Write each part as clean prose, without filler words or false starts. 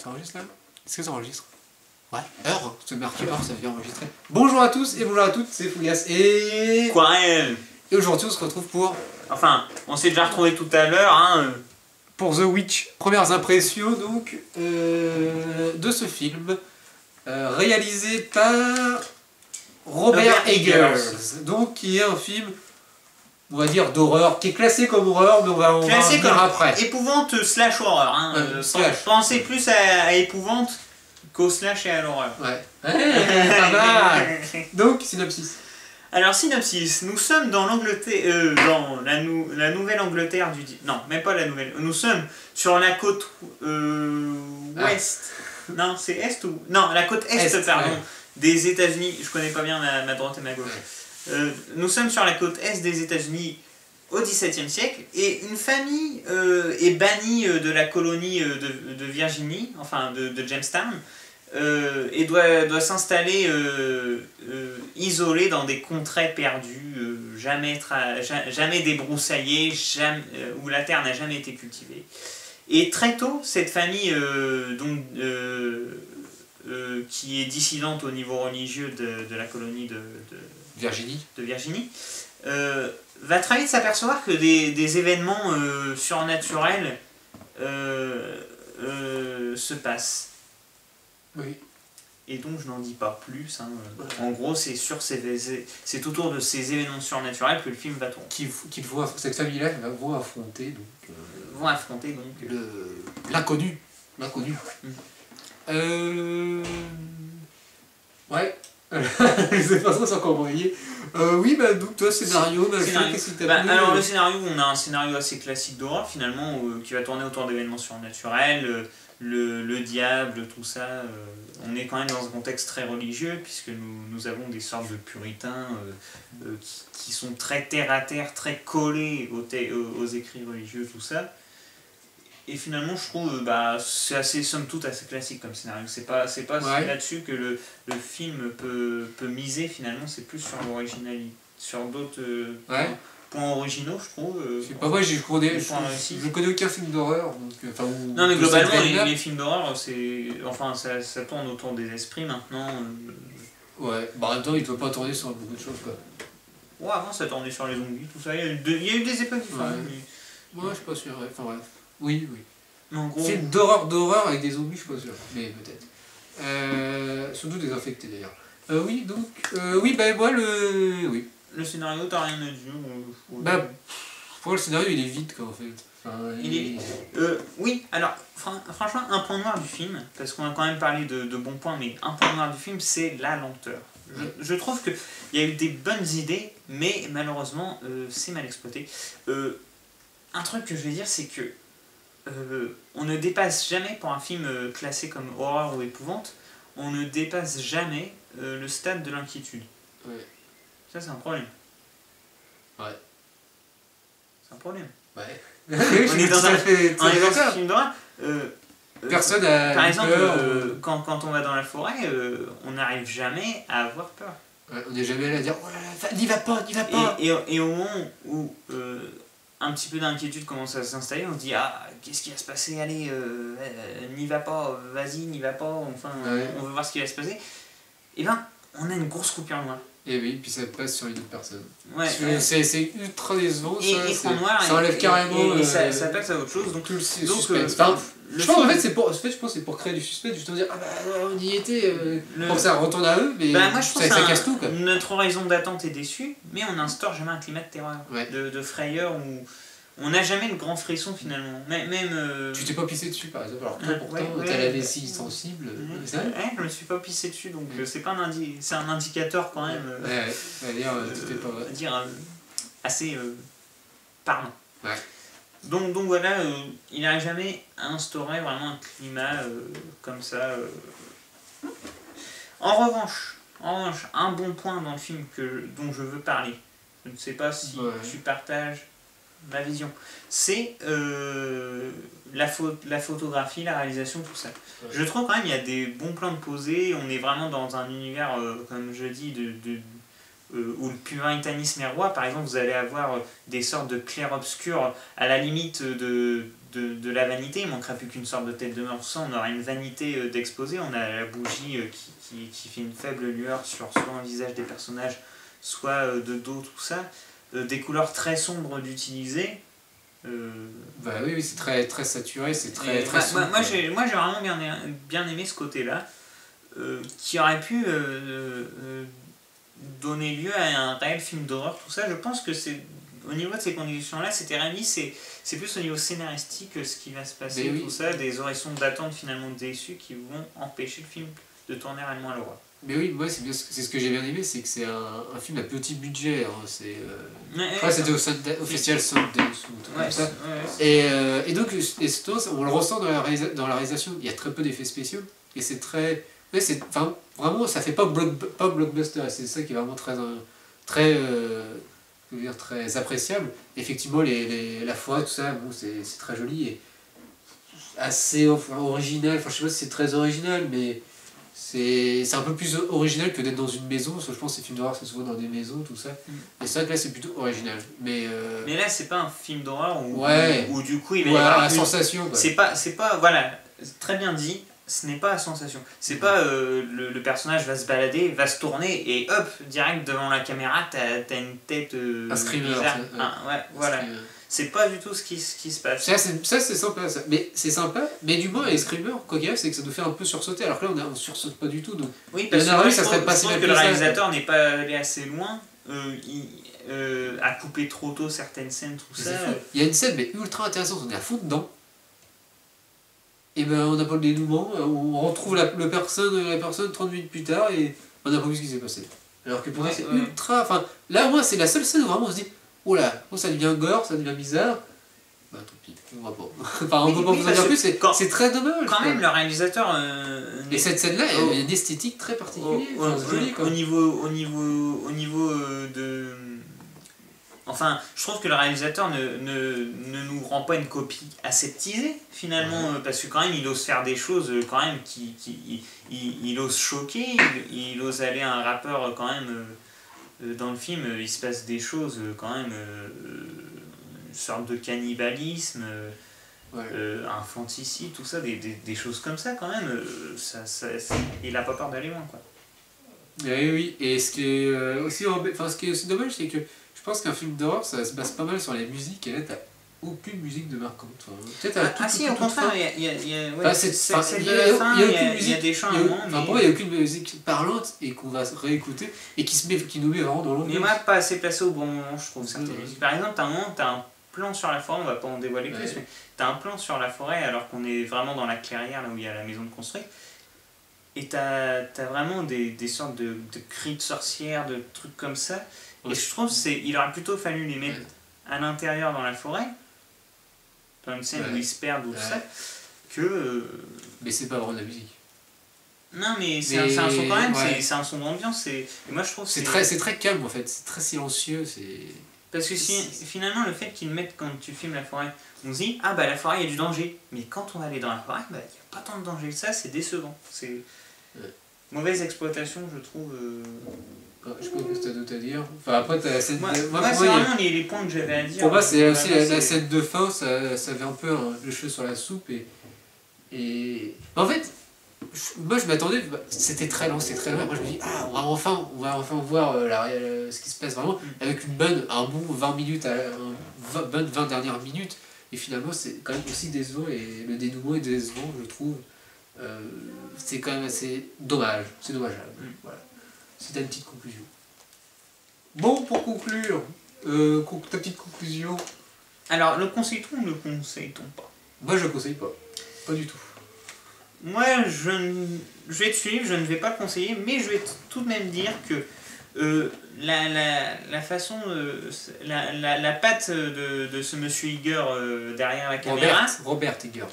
Ça enregistre là? Est-ce que ça enregistre? Ouais, heure, c'est marqué heure, ça veut dire enregistrer. Bonjour à tous et bonjour à toutes, c'est Fougas et... Quarel. Et aujourd'hui on se retrouve pour... Enfin, on s'est déjà retrouvé tout à l'heure, hein. Pour The Witch. Premières impressions donc de ce film, réalisé par Robert Eggers. Donc qui est un film, on va dire d'horreur, qui est classé comme horreur, mais on va en dire après. Épouvante slash horreur, hein. Pensez plus à épouvante qu'au slash et à l'horreur. Ouais. Pas mal. Donc, synopsis. Alors, synopsis, nous sommes dans l'Angleterre, dans la Nouvelle-Angleterre du... Non, même pas la Nouvelle... Nous sommes sur la côte ouest. Non, c'est est ou... Non, la côte est, pardon, des États-Unis. Je connais pas bien ma droite et ma gauche. Nous sommes sur la côte est des États-Unis au XVIIe siècle, et une famille est bannie de la colonie de Virginie, enfin de Jamestown, et doit s'installer isolée dans des contrées perdues, jamais débroussaillées, où la terre n'a jamais été cultivée. Et très tôt, cette famille qui est dissidente au niveau religieux de la colonie de Virginie, va très vite s'apercevoir que des événements surnaturels se passent. Oui. Et donc je n'en dis pas plus. Hein. En gros, c'est autour de ces événements surnaturels que le film va tourner. Cette famille-là vont affronter l'inconnu. L'inconnu. Ouais. C'est pas ça, c'est encore envoyé. Oui, bah donc toi, scénario, qu'est-ce qui t'a plu? Alors le scénario, on a un scénario assez classique d'horreur finalement, qui va tourner autour d'événements surnaturels, le diable, tout ça. On est quand même dans un contexte très religieux, puisque nous avons des sortes de puritains qui sont très terre-à-terre, très collés aux écrits religieux, tout ça. Et finalement, je trouve c'est assez, somme toute, assez classique comme scénario. C'est pas là-dessus que le film peut miser, finalement, c'est plus sur l'originalité, sur d'autres points originaux, je trouve. C'est pas vrai, je connais aucun film d'horreur. Non, mais globalement, les films d'horreur, ça tourne autour des esprits maintenant. Ouais, en même temps, il ne doit pas tourner sur beaucoup de choses, quoi. Ouais, avant, ça tournait sur les zombies, tout ça. Il y a eu des époques différentes. Moi, je suis pas sûr. Enfin, bref. Oui. En gros... Film d'horreur avec des zombies, je suis pas sûr. Mais peut-être. Surtout des infectés, d'ailleurs. Oui, donc... oui, moi, Oui. Le scénario, t'as rien à dire? Pour le scénario, il est vide, quoi, en fait. Enfin, oui, alors, franchement, un point noir du film, parce qu'on a quand même parlé de bons points, mais un point noir du film, c'est la lenteur. Je trouve qu'il y a eu des bonnes idées, mais malheureusement, c'est mal exploité. Un truc que je vais dire, c'est que on ne dépasse jamais, pour un film classé comme horreur ou épouvante, on ne dépasse jamais le stade de l'inquiétude. Ouais. Ça, c'est un problème. Ouais. C'est un problème. Ouais. On est dans un film d'horreur. Personne a par exemple, peur. Quand on va dans la forêt, on n'arrive jamais à avoir peur. Ouais, on n'est jamais allé à dire « Oh là là, n'y va pas, n'y va pas !» Et au moment où un petit peu d'inquiétude commence à s'installer, on se dit « Ah, qu'est-ce qui va se passer? Allez, n'y va pas, vas-y, n'y va pas, enfin, on veut voir ce qui va se passer. » Et ben, on a une grosse coupure noire. Et oui, puis ça passe sur une autre personne. Ouais, c'est ultra décevant, ça enlève carrément... Et ça passe à autre chose, donc tout le suspense. Je pense en fait c'est pour créer du suspense, justement dire « Ah bah on y était, pour que ça retourne à eux, mais moi, je pense ça casse tout, quoi. » Notre horizon d'attente est déçu, mais on n'instaure jamais un climat de terreur, de frayeur, où on n'a jamais le grand frisson finalement. Même, Tu t'es pas pissé dessus par exemple, alors toi pourtant t'as la vessie sensible. Je me suis pas pissé dessus, donc c'est pas c'est un indicateur quand même. Assez parlant. Ouais. Donc voilà, il n'arrive jamais à instaurer vraiment un climat comme ça. En revanche, un bon point dans le film dont je veux parler, je ne sais pas si tu partages ma vision, c'est la photographie, la réalisation, tout ça. Je trouve quand même il y a des bons plans de posés, on est vraiment dans un univers, comme je dis, où le puritanisme est roi. Par exemple, vous allez avoir des sortes de clair-obscur à la limite de la vanité. Il ne manquera plus qu'une sorte de tête de mort. On aura une vanité d'exposé. On a la bougie qui fait une faible lueur sur soit un visage des personnages, soit de dos, tout ça. Des couleurs très sombres d'utiliser. Bah oui, c'est très, très saturé, c'est très, très sombre. Moi j'ai vraiment bien aimé ce côté-là, qui aurait pu donner lieu à un réel film d'horreur, tout ça. Je pense que c'est au niveau de ces conditions-là, c'était réuni, c'est plus au niveau scénaristique ce qui va se passer, tout ça, des horizons d'attente finalement déçus qui vont empêcher le film de tourner réellement à l'horreur. Mais oui, moi c'est ce que j'ai bien aimé, c'est que c'est un film à petit budget. Hein, c'était au Festival Sundance ou tout comme ça. Et donc, on le ressent dans la réalisation. Il y a très peu d'effets spéciaux. Et c'est très. Ouais, vraiment, ça fait pas blockbuster. Et c'est ça qui est vraiment très appréciable. Effectivement, la forêt, tout ça, bon, c'est très joli et assez original. Enfin, je sais pas si c'est très original, mais. C'est un peu plus original que d'être dans une maison, parce que je pense que ces films d'horreur c'est souvent dans des maisons, tout ça. Et c'est vrai que là c'est plutôt original. Mais là c'est pas un film d'horreur où du coup il va y avoir la sensation. C'est pas, voilà, très bien dit, ce n'est pas la sensation. C'est pas le personnage va se balader, va se tourner et hop, direct devant la caméra, t'as une tête un screamer, bizarre. Voilà. C'est pas du tout ce qui se passe. Ça c'est sympa, ça. Mais c'est sympa, mais du moins les screamers, quoi qu'il y a, c'est que ça nous fait un peu sursauter, alors que là on sursaute pas du tout. Donc, oui, parce que ça serait pas que le réalisateur n'est pas allé assez loin, a coupé trop tôt certaines scènes, tout ça. Il y a une scène mais ultra intéressante, on est à fond dedans. Et ben on n'a pas le dénouement, on retrouve la personne 30 minutes plus tard et on n'a pas vu ce qui s'est passé. Alors que pour moi c'est ultra. Enfin, là au moins c'est la seule scène où vraiment on se dit oh là, ça devient gore, ça devient bizarre. Bah tant pis, on va pas. Enfin, on peut pas vous en dire plus, c'est très dommage. Quand même, le réalisateur. Et cette scène-là, elle a une esthétique très particulière. Au niveau de. Enfin, je trouve que le réalisateur ne nous rend pas une copie aseptisée, finalement, parce que quand même, il ose faire des choses, quand même, il ose choquer, il ose aller à un rappeur, quand même. Dans le film, il se passe des choses quand même, une sorte de cannibalisme, infanticide, tout ça, des choses comme ça quand même. Il n'a pas peur d'aller loin, quoi. Oui, et ce qui est aussi dommage, c'est que je pense qu'un film d'horreur, ça se base pas mal sur les musiques, et là, t'as aucune musique de marquante. Si, au contraire, il y a celle de la fin, il y a des chants à un moment. Pour moi, il n'y a aucune musique parlante et qu'on va réécouter et qui nous met vraiment dans l'ambiance. Mais moi, pas assez placé au bon moment, je trouve certaines musiques. Par exemple, t'as un moment, t'as un plan sur la forêt, on va pas en dévoiler plus, mais t'as un plan sur la forêt alors qu'on est vraiment dans la clairière, là où il y a la maison de construire. Et t'as vraiment des sortes de cris de sorcières, de trucs comme ça. Et je trouve qu'il aurait plutôt fallu les mettre à l'intérieur dans la forêt, dans une scène où ils se perdent ou tout ça, que... Mais c'est pas vraiment de la musique. Non, mais c'est un son quand même, c'est un son d'ambiance. Et moi je trouve c'est très calme en fait, c'est très silencieux. Parce que finalement, le fait qu'ils le mettent quand tu filmes la forêt, on se dit, ah bah la forêt il y a du danger. Mais quand on va aller dans la forêt, bah il n'y a pas tant de danger que ça, c'est décevant. C'est mauvaise exploitation, je trouve. Je sais pas ce que t'as d'autre à dire. Enfin, après, t'as la scène moi, c'est vraiment les points que j'avais à dire. Pour moi, c'est aussi la scène de fin, ça fait un peu le cheveu sur la soupe. Et... En fait, moi je m'attendais, c'était très lent, c'était très long. Moi je me dis, on va enfin voir ce qui se passe vraiment, avec un bon 20 minutes, bonne 20 dernières minutes. Et finalement, c'est quand même aussi décevant, et le dénouement est décevant, je trouve. C'est quand même assez dommage, c'est dommageable. Voilà. C'était une petite conclusion. Bon, pour conclure, ta petite conclusion. Alors, le conseille-t-on ou ne le conseille-t-on pas? Moi, je le conseille pas. Pas du tout. Moi, je vais te suivre, je ne vais pas le conseiller, mais je vais tout de même dire que la façon, la patte de ce monsieur Iger derrière la caméra, Robert Iger,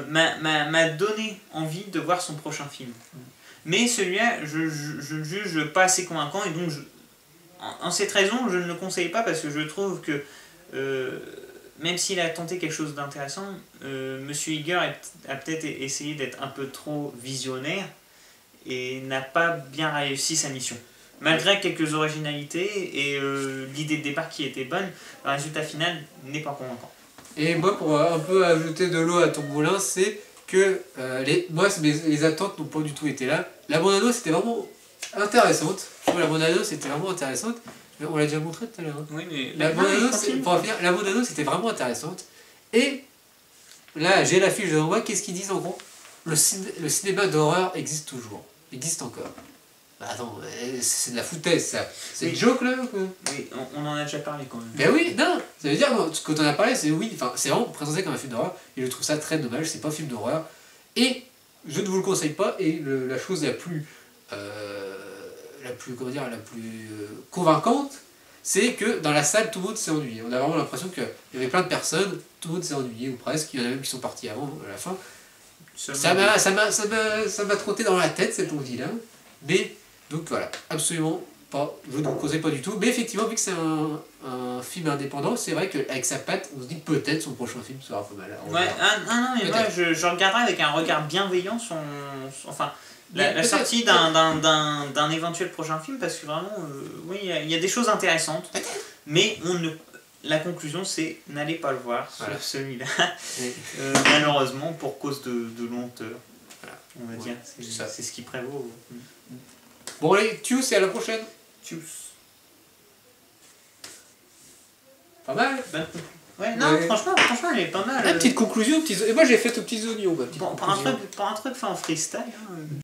m'a donné envie de voir son prochain film. Mais celui-là, je le juge pas assez convaincant, et donc, en cette raison, je ne le conseille pas, parce que je trouve que, même s'il a tenté quelque chose d'intéressant, monsieur Iger a peut-être essayé d'être un peu trop visionnaire, et n'a pas bien réussi sa mission. Malgré quelques originalités et l'idée de départ qui était bonne, le résultat final n'est pas convaincant. Et moi, pour un peu ajouter de l'eau à ton moulin, c'est que les attentes n'ont pas du tout été là. La bande-annonce c'était vraiment intéressante. Je trouve la bande-annonce c'était vraiment intéressante. On l'a déjà montré tout à l'heure. Hein. Oui, mais La bande-annonce était vraiment intéressante. Et là, j'ai l'affiche devant moi. Qu'est-ce qu'ils disent en gros? Le cinéma d'horreur existe toujours. Existe encore. Bah attends, c'est de la foutaise ça. C'est une joke là quoi. Oui, on en a déjà parlé quand même. Ben oui, non, ça veut dire, quand on a parlé, c'est oui, enfin, c'est vraiment présenté comme un film d'horreur, et je trouve ça très dommage, c'est pas un film d'horreur, et je ne vous le conseille pas, et la chose la plus convaincante, c'est que dans la salle, tout le monde s'est ennuyé. On a vraiment l'impression qu'il y avait plein de personnes, tout le monde s'est ennuyé, ou presque, il y en a même qui sont partis avant, à la fin. Ça m'a trotté dans la tête, cette envie-là, mais, donc voilà, absolument pas, je ne vous conseille pas du tout, mais effectivement, vu que c'est un film indépendant, c'est vrai qu'avec sa patte, on se dit peut-être son prochain film sera pas mal. Ouais, non, mais moi je regarderai avec un regard bienveillant la sortie d'un éventuel prochain film, parce que vraiment, oui, il y a des choses intéressantes, mais la conclusion c'est n'allez pas le voir sur celui-là, malheureusement pour cause de lenteur, on va dire, c'est ce qui prévaut. Bon allez, tchuss et à la prochaine. Tchuss. Pas mal. Ouais, non, ouais. Franchement, elle est pas mal. Petite conclusion, et moi j'ai fait aux petits oignons. Pour un truc fait en freestyle. Hein.